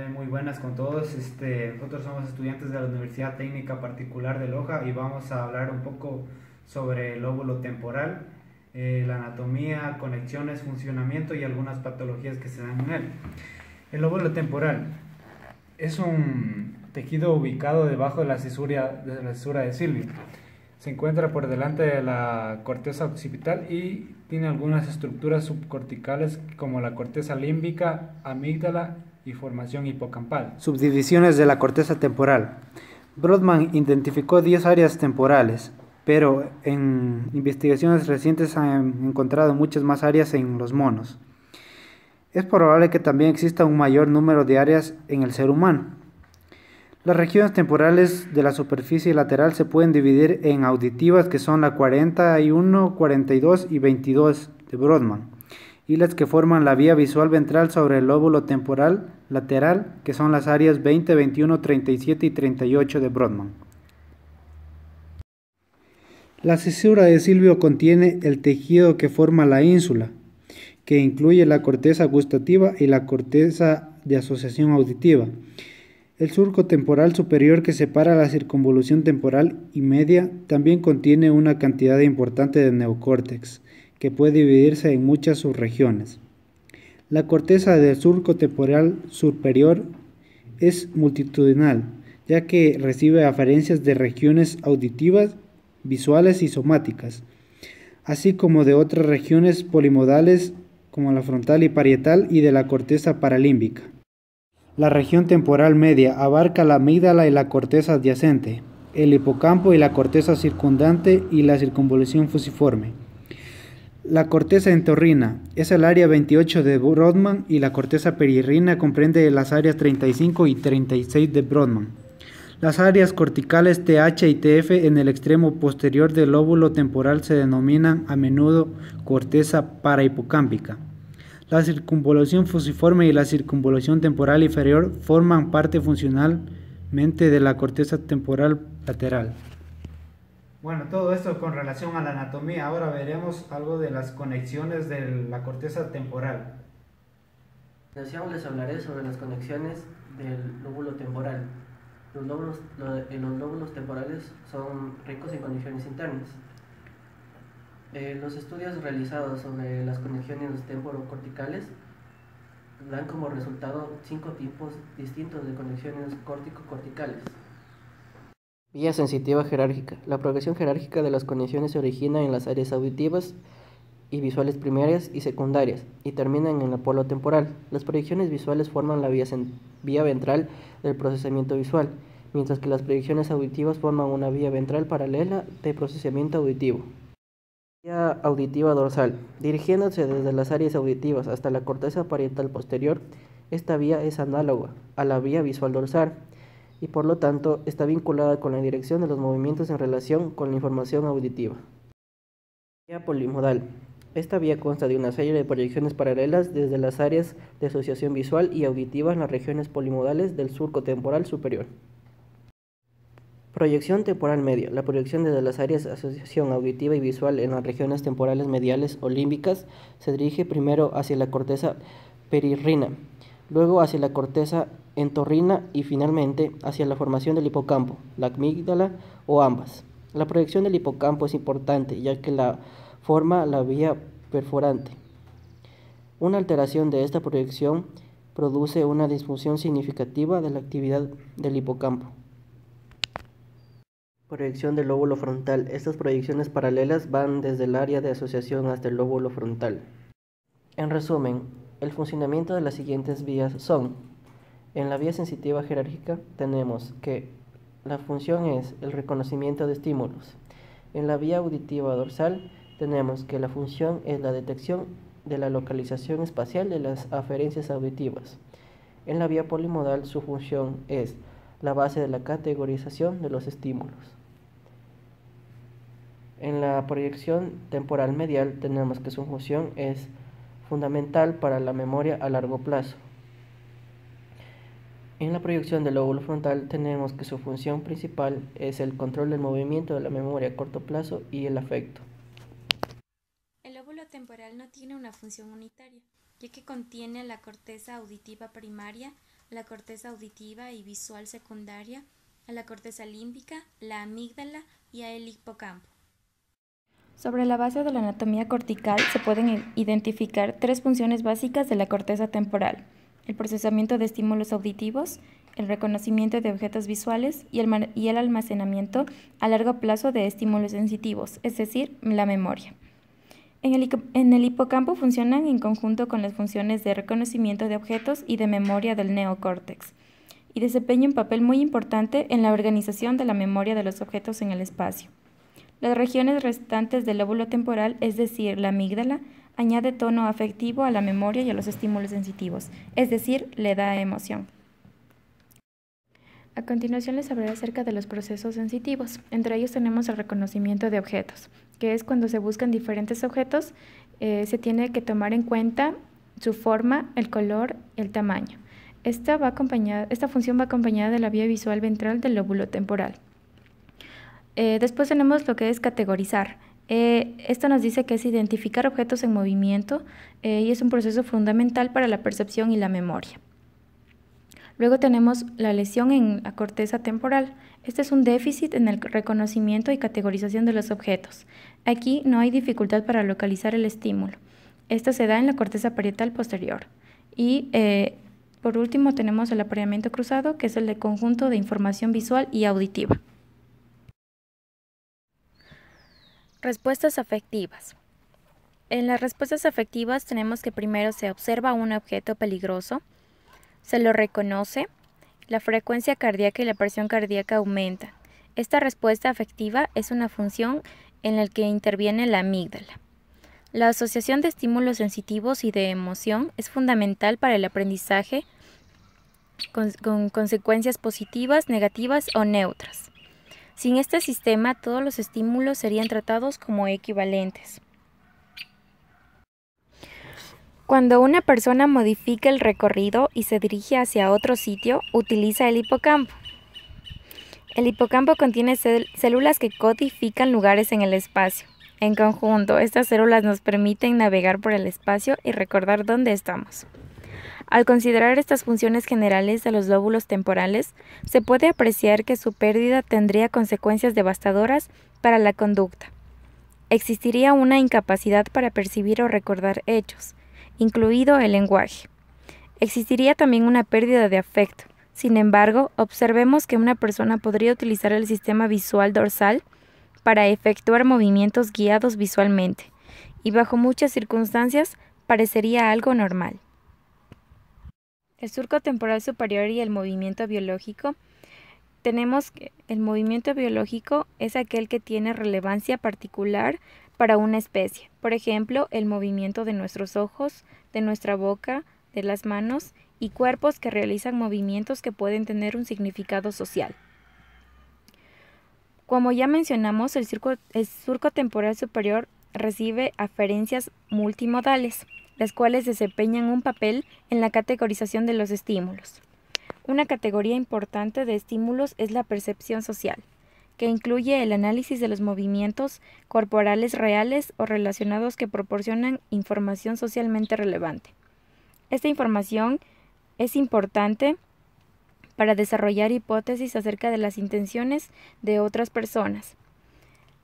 Muy buenas con todos. Nosotros somos estudiantes de la Universidad Técnica Particular de Loja y vamos a hablar un poco sobre el lóbulo temporal, la anatomía, conexiones, funcionamiento y algunas patologías que se dan en él. El lóbulo temporal es un tejido ubicado debajo de la cisura de Silvio. Se encuentra por delante de la corteza occipital y tiene algunas estructuras subcorticales como la corteza límbica, amígdala y formación hipocampal. Subdivisiones de la corteza temporal. Brodmann identificó 10 áreas temporales, pero en investigaciones recientes han encontrado muchas más áreas en los monos. Es probable que también exista un mayor número de áreas en el ser humano. Las regiones temporales de la superficie lateral se pueden dividir en auditivas, que son la 41, 42 y 22 de Brodmann, y las que forman la vía visual ventral sobre el lóbulo temporal lateral, que son las áreas 20, 21, 37 y 38 de Brodmann. La cisura de Silvio contiene el tejido que forma la ínsula, que incluye la corteza gustativa y la corteza de asociación auditiva. El surco temporal superior, que separa la circunvolución temporal y media, también contiene una cantidad importante de neocórtex, que puede dividirse en muchas subregiones. La corteza del surco temporal superior es multitudinal, ya que recibe aferencias de regiones auditivas, visuales y somáticas, así como de otras regiones polimodales como la frontal y parietal y de la corteza paralímbica. La región temporal media abarca la amígdala y la corteza adyacente, el hipocampo y la corteza circundante y la circunvolución fusiforme. La corteza entorrina es el área 28 de Brodmann y la corteza perirrina comprende las áreas 35 y 36 de Brodmann. Las áreas corticales TH y TF en el extremo posterior del lóbulo temporal se denominan a menudo corteza parahipocámpica. La circunvolución fusiforme y la circunvolución temporal inferior forman parte funcionalmente de la corteza temporal lateral. Bueno, todo esto con relación a la anatomía. Ahora veremos algo de las conexiones de la corteza temporal. A continuación les hablaré sobre las conexiones del lóbulo temporal. Los lóbulos temporales son ricos en conexiones internas. Los estudios realizados sobre las conexiones temporocorticales dan como resultado 5 tipos distintos de conexiones córtico-corticales. Vía sensitiva jerárquica. La progresión jerárquica de las conexiones se origina en las áreas auditivas y visuales primarias y secundarias y terminan en el polo temporal. Las proyecciones visuales forman la vía ventral del procesamiento visual, mientras que las proyecciones auditivas forman una vía ventral paralela de procesamiento auditivo. Vía auditiva dorsal. Dirigiéndose desde las áreas auditivas hasta la corteza parietal posterior, esta vía es análoga a la vía visual dorsal y por lo tanto está vinculada con la dirección de los movimientos en relación con la información auditiva. Vía polimodal. Esta vía consta de una serie de proyecciones paralelas desde las áreas de asociación visual y auditiva en las regiones polimodales del surco temporal superior. Proyección temporal media. La proyección desde las áreas de asociación auditiva y visual en las regiones temporales mediales o límbicas se dirige primero hacia la corteza perirrina, luego hacia la corteza entorrina y finalmente hacia la formación del hipocampo, la amígdala o ambas. La proyección del hipocampo es importante ya que forma la vía perforante. Una alteración de esta proyección produce una disfunción significativa de la actividad del hipocampo. Proyección del lóbulo frontal. Estas proyecciones paralelas van desde el área de asociación hasta el lóbulo frontal. En resumen, el funcionamiento de las siguientes vías son: en la vía sensitiva jerárquica tenemos que la función es el reconocimiento de estímulos. En la vía auditiva dorsal tenemos que la función es la detección de la localización espacial de las aferencias auditivas. En la vía polimodal su función es la base de la categorización de los estímulos. En la proyección temporal medial tenemos que su función es fundamental para la memoria a largo plazo. En la proyección del lóbulo frontal tenemos que su función principal es el control del movimiento de la memoria a corto plazo y el afecto. El lóbulo temporal no tiene una función unitaria, ya que contiene la corteza auditiva primaria, la corteza auditiva y visual secundaria, a la corteza límbica, la amígdala y a el hipocampo. Sobre la base de la anatomía cortical se pueden identificar tres funciones básicas de la corteza temporal: el procesamiento de estímulos auditivos, el reconocimiento de objetos visuales y el almacenamiento a largo plazo de estímulos sensitivos, es decir, la memoria. En el hipocampo funcionan en conjunto con las funciones de reconocimiento de objetos y de memoria del neocórtex, y desempeña un papel muy importante en la organización de la memoria de los objetos en el espacio. Las regiones restantes del lóbulo temporal, es decir, la amígdala, añade tono afectivo a la memoria y a los estímulos sensitivos, es decir, le da emoción. A continuación les hablaré acerca de los procesos sensitivos. Entre ellos tenemos el reconocimiento de objetos, que es cuando se buscan diferentes objetos, se tiene que tomar en cuenta su forma, el color, el tamaño. Esta función va acompañada de la vía visual ventral del lóbulo temporal. Después tenemos lo que es categorizar. Esto nos dice que es identificar objetos en movimiento y es un proceso fundamental para la percepción y la memoria. Luego tenemos la lesión en la corteza temporal. Este es un déficit en el reconocimiento y categorización de los objetos. Aquí no hay dificultad para localizar el estímulo. Esto se da en la corteza parietal posterior. Y por último tenemos el apareamiento cruzado, que es el de conjunto de información visual y auditiva. Respuestas afectivas. En las respuestas afectivas tenemos que primero se observa un objeto peligroso, se lo reconoce, la frecuencia cardíaca y la presión cardíaca aumentan. Esta respuesta afectiva es una función en la que interviene la amígdala. La asociación de estímulos sensitivos y de emoción es fundamental para el aprendizaje con consecuencias positivas, negativas o neutras. Sin este sistema, todos los estímulos serían tratados como equivalentes. Cuando una persona modifica el recorrido y se dirige hacia otro sitio, utiliza el hipocampo. El hipocampo contiene células que codifican lugares en el espacio. En conjunto, estas células nos permiten navegar por el espacio y recordar dónde estamos. Al considerar estas funciones generales de los lóbulos temporales, se puede apreciar que su pérdida tendría consecuencias devastadoras para la conducta. Existiría una incapacidad para percibir o recordar hechos, incluido el lenguaje. Existiría también una pérdida de afecto. Sin embargo, observemos que una persona podría utilizar el sistema visual dorsal para efectuar movimientos guiados visualmente, y bajo muchas circunstancias parecería algo normal. El surco temporal superior y el movimiento biológico. Tenemos que el movimiento biológico es aquel que tiene relevancia particular para una especie. Por ejemplo, el movimiento de nuestros ojos, de nuestra boca, de las manos y cuerpos que realizan movimientos que pueden tener un significado social. Como ya mencionamos, el surco temporal superior recibe aferencias multimodales, las cuales desempeñan un papel en la categorización de los estímulos. Una categoría importante de estímulos es la percepción social, que incluye el análisis de los movimientos corporales reales o relacionados que proporcionan información socialmente relevante. Esta información es importante para desarrollar hipótesis acerca de las intenciones de otras personas.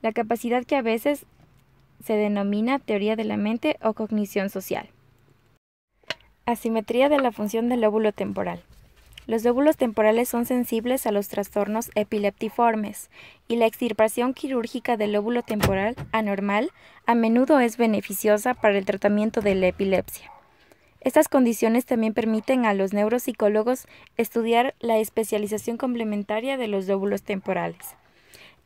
La capacidad que a veces se denomina teoría de la mente o cognición social. Asimetría de la función del lóbulo temporal. Los lóbulos temporales son sensibles a los trastornos epileptiformes y la extirpación quirúrgica del lóbulo temporal anormal a menudo es beneficiosa para el tratamiento de la epilepsia. Estas condiciones también permiten a los neuropsicólogos estudiar la especialización complementaria de los lóbulos temporales.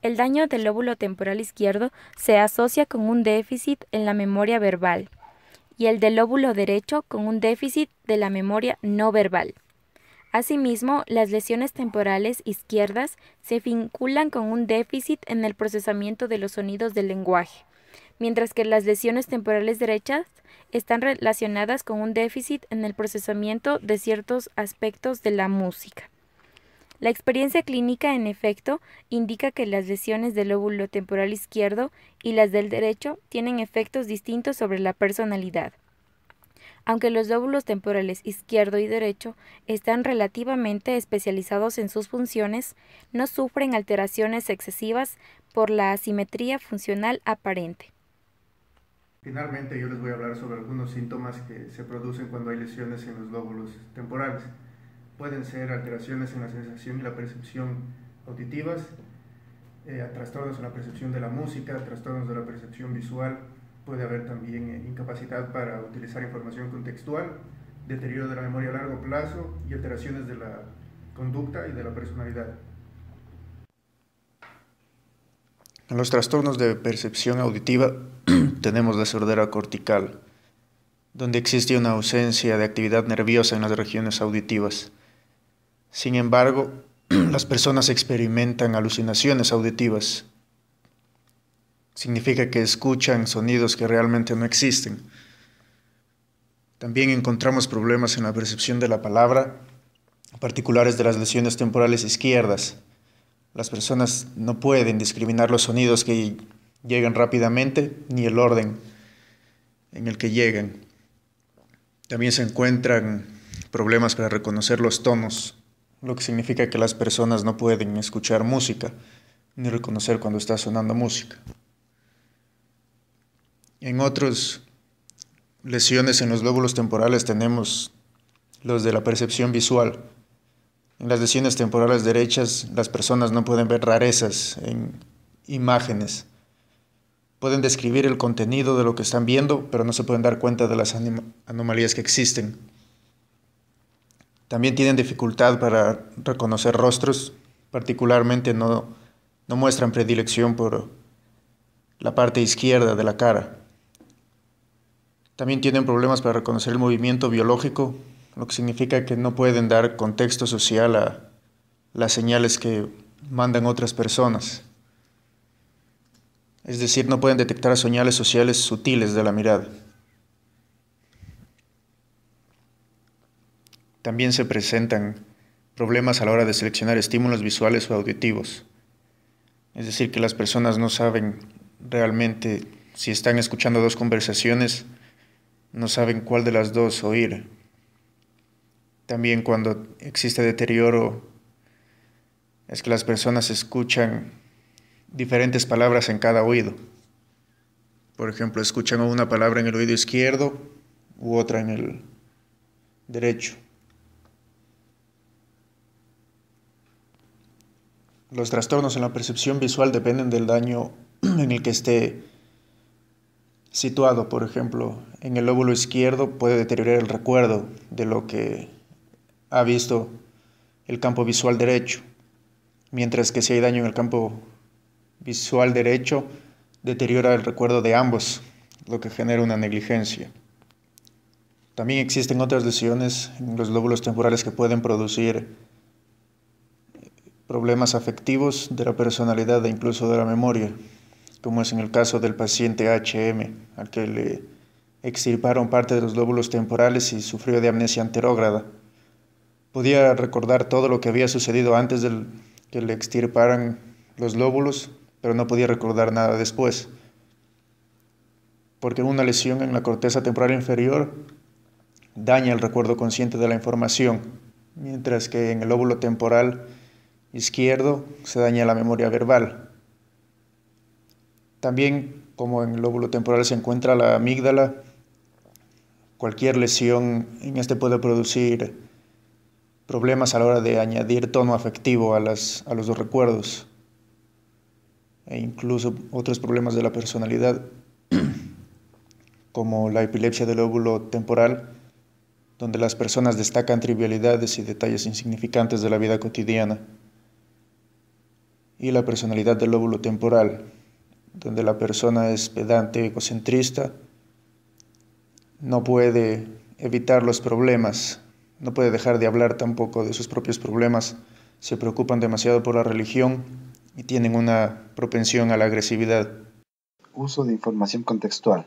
El daño del lóbulo temporal izquierdo se asocia con un déficit en la memoria verbal y el del lóbulo derecho con un déficit de la memoria no verbal. Asimismo, las lesiones temporales izquierdas se vinculan con un déficit en el procesamiento de los sonidos del lenguaje, mientras que las lesiones temporales derechas están relacionadas con un déficit en el procesamiento de ciertos aspectos de la música. La experiencia clínica, en efecto, indica que las lesiones del lóbulo temporal izquierdo y las del derecho tienen efectos distintos sobre la personalidad. Aunque los lóbulos temporales izquierdo y derecho están relativamente especializados en sus funciones, no sufren alteraciones excesivas por la asimetría funcional aparente. Finalmente, yo les voy a hablar sobre algunos síntomas que se producen cuando hay lesiones en los lóbulos temporales. Pueden ser alteraciones en la sensación y la percepción auditivas, trastornos en la percepción de la música, trastornos de la percepción visual. Puede haber también incapacidad para utilizar información contextual, deterioro de la memoria a largo plazo y alteraciones de la conducta y de la personalidad. En los trastornos de percepción auditiva tenemos la sordera cortical, donde existe una ausencia de actividad nerviosa en las regiones auditivas. Sin embargo, las personas experimentan alucinaciones auditivas. Significa que escuchan sonidos que realmente no existen. También encontramos problemas en la percepción de la palabra, particulares de las lesiones temporales izquierdas. Las personas no pueden discriminar los sonidos que llegan rápidamente ni el orden en el que llegan. También se encuentran problemas para reconocer los tonos, lo que significa que las personas no pueden escuchar música ni reconocer cuando está sonando música. En otras lesiones en los lóbulos temporales tenemos los de la percepción visual. En las lesiones temporales derechas, las personas no pueden ver rarezas en imágenes. Pueden describir el contenido de lo que están viendo, pero no se pueden dar cuenta de las anomalías que existen. También tienen dificultad para reconocer rostros, particularmente no muestran predilección por la parte izquierda de la cara. También tienen problemas para reconocer el movimiento biológico, lo que significa que no pueden dar contexto social a las señales que mandan otras personas. Es decir, no pueden detectar señales sociales sutiles de la mirada. También se presentan problemas a la hora de seleccionar estímulos visuales o auditivos. Es decir, que las personas no saben realmente si están escuchando dos conversaciones, no saben cuál de las dos oír. También cuando existe deterioro, es que las personas escuchan diferentes palabras en cada oído. Por ejemplo, escuchan una palabra en el oído izquierdo u otra en el derecho. Los trastornos en la percepción visual dependen del daño en el que esté situado. Por ejemplo, en el lóbulo izquierdo puede deteriorar el recuerdo de lo que ha visto el campo visual derecho, mientras que si hay daño en el campo visual derecho, deteriora el recuerdo de ambos, lo que genera una negligencia. También existen otras lesiones en los lóbulos temporales que pueden producir problemas afectivos de la personalidad e incluso de la memoria, como es en el caso del paciente HM, al que le extirparon parte de los lóbulos temporales y sufrió de amnesia anterógrada. Podía recordar todo lo que había sucedido antes de que le extirparan los lóbulos, pero no podía recordar nada después, porque una lesión en la corteza temporal inferior daña el recuerdo consciente de la información, mientras que en el lóbulo temporal izquierdo se daña la memoria verbal. También, como en el lóbulo temporal se encuentra la amígdala, cualquier lesión en este puede producir problemas a la hora de añadir tono afectivo a los dos recuerdos, e incluso otros problemas de la personalidad, como la epilepsia del lóbulo temporal, donde las personas destacan trivialidades y detalles insignificantes de la vida cotidiana, y la personalidad del lóbulo temporal, donde la persona es pedante, egocentrista, no puede evitar los problemas, no puede dejar de hablar tampoco de sus propios problemas, se preocupan demasiado por la religión y tienen una propensión a la agresividad. Uso de información contextual.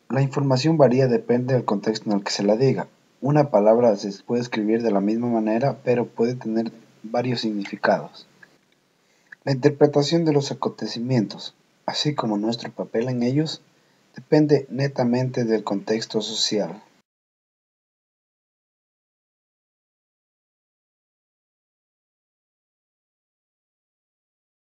La información varía, depende del contexto en el que se la diga. Una palabra se puede escribir de la misma manera, pero puede tener varios significados. La interpretación de los acontecimientos, así como nuestro papel en ellos, depende netamente del contexto social.